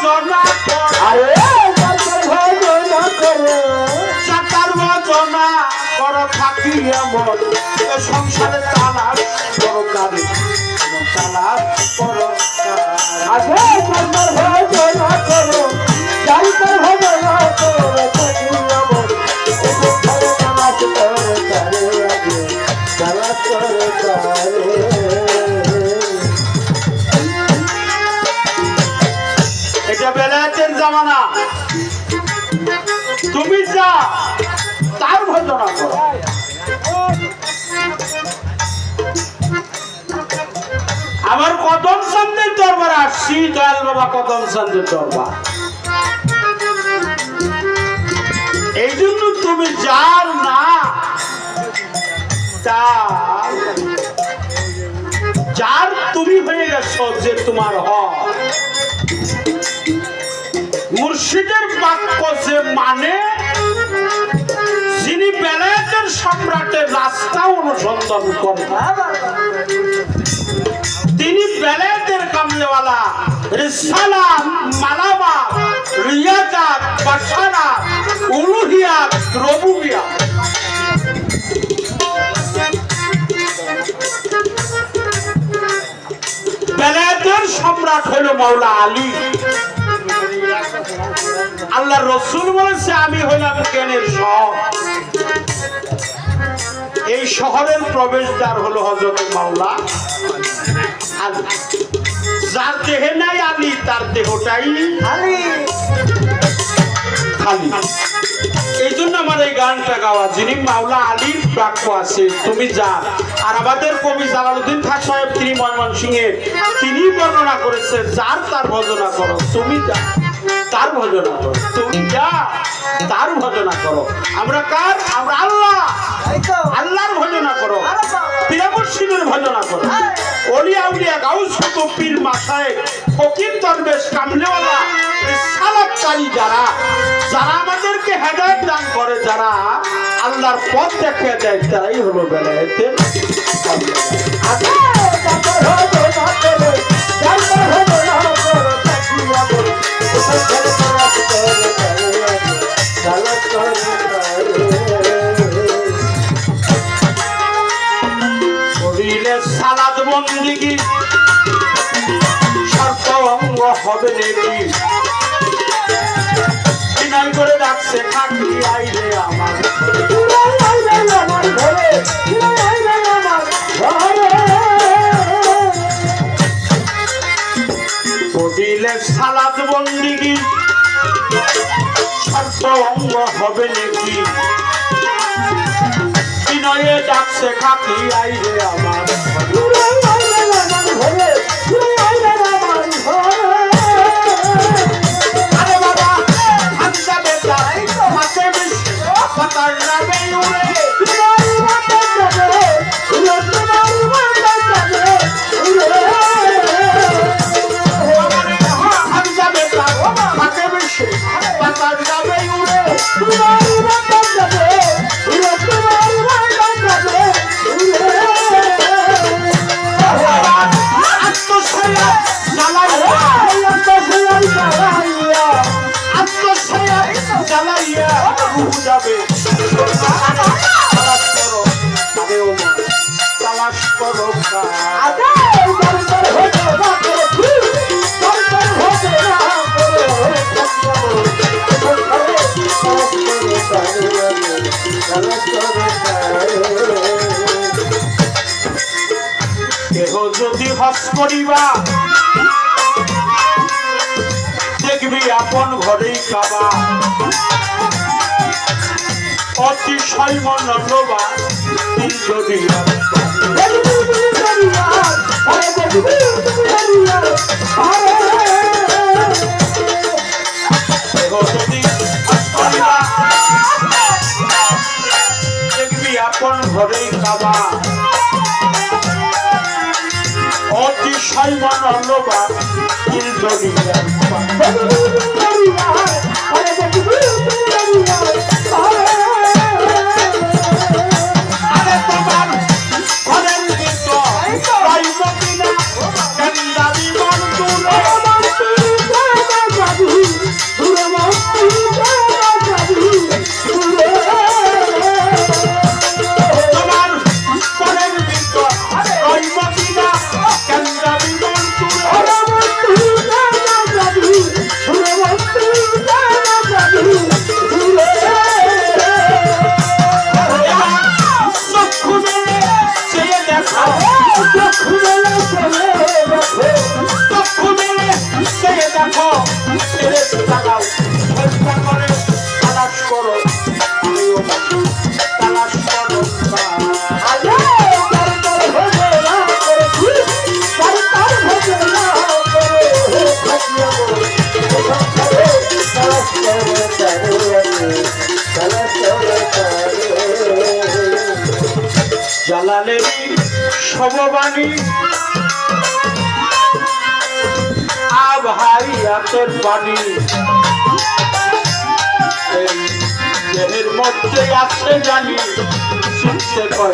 ভজনা আরে ভজনা করো চাকার ভজনা করো থাকি এমন সংসারে তালাশ করো কারে তালাশ করো আগে ভজনা করো চাকার ভজনা করো থাকি এমন সংসারে তালাশ করো কারে আগে তালাশ করো কারে। এটা বেলায়েতের জামানা তুমি যা তার ভজনা করো আমার কদম সন্ধ্যের দরবার আসছি দয়াল বাবা কদম সন্ধ্যের দরবার এই জন্য তুমি যার না তার যার তুমি হয়ে গেছো যে তোমার হয় মুর্শিদের বাক্য যে মানে যিনি বেলায়েতের সম্রাটের রাস্তা অনুসন্ধান করেন তিনি বেলায়েতের কামলেওয়ালা রিসালাত মালামাত রিয়াজাত বাশারাত উলুহিয়াত রুবুবিয়াত বেলায়েতের সম্রাট হলো মাওলা আলী আল্লাহ রসুল বলেছে আমি হইলাম জ্ঞানের শহর এই শহরের প্রবেশদ্বার হলো হযরত মাওলা আলী যার দেহে নাই আলী তার দেহটাই আলী খালি এই জন্য আমার এই গানটা গাওয়া যিনি মাওলা আলীর বাক্য আছে তুমি যা আর আমাদের কবি জালালউদ্দিন খান সাহেব তিনি ময়মনসিংহের তিনি বর্ণনা করেছে যার তার ভজনা করো তুমি যা তার ভজনা করো তুমি যা তার ভজনা করো আমরা কার আমরা আল্লাহ আল্লাহর ভজনা করো পীর মুর্শিদের ভজনা করো ওলিয়া উলিয়া গাউস কুতুব পীর মাশায়েখ ফকির দরবেশ কামলেওয়ালা রিসালাতকারী যারা যারা আমাদেরকে হেদায়েত দান করে যারা আল্লাহর পথ দেখিয়ে দেয় তারাই হলো বেলায়েতের আগে ভজনা করো চাকার ভজনা করো থাকি এমন সংসারে তালাশ করো কারে আগে তালাশ করো কারে। করিলে সালাত বন্দিগি শর্ত অঙ্গ হবে নাকি বিনয় করে ডাকছে থাকি আইলে আমার করিলে সালাত বন্দিগি শর্ত অঙ্গ হবে নাকি বিনয়ে ডাকছে থাকি আইলে আমার আরে বাবা হামজা বেটা হাতে বিশ পাতার নামে উড়ে হামজা বেটা হাতে বিশ পাতার নামে উড়ে আত্মসয়া জ্বালাইয়া রূহ যাবে তালাশ করো আরে ওমর তালাশ করো কেহ যদি হস করিবা দেখবি আপন ঘরেই কাবা অতিশয় মনোবা দিল যদি দেখবি আপন ঘরেই কাবা অতিশয় মনোবা দিল যদি আরে তোমার ঘরের ভিতর পাইব কিনা কেন্দারি মন তুলে ভবানী আ ভাই আতর পানি এই দেহের মধ্যে আছে জানি শুনতে কয়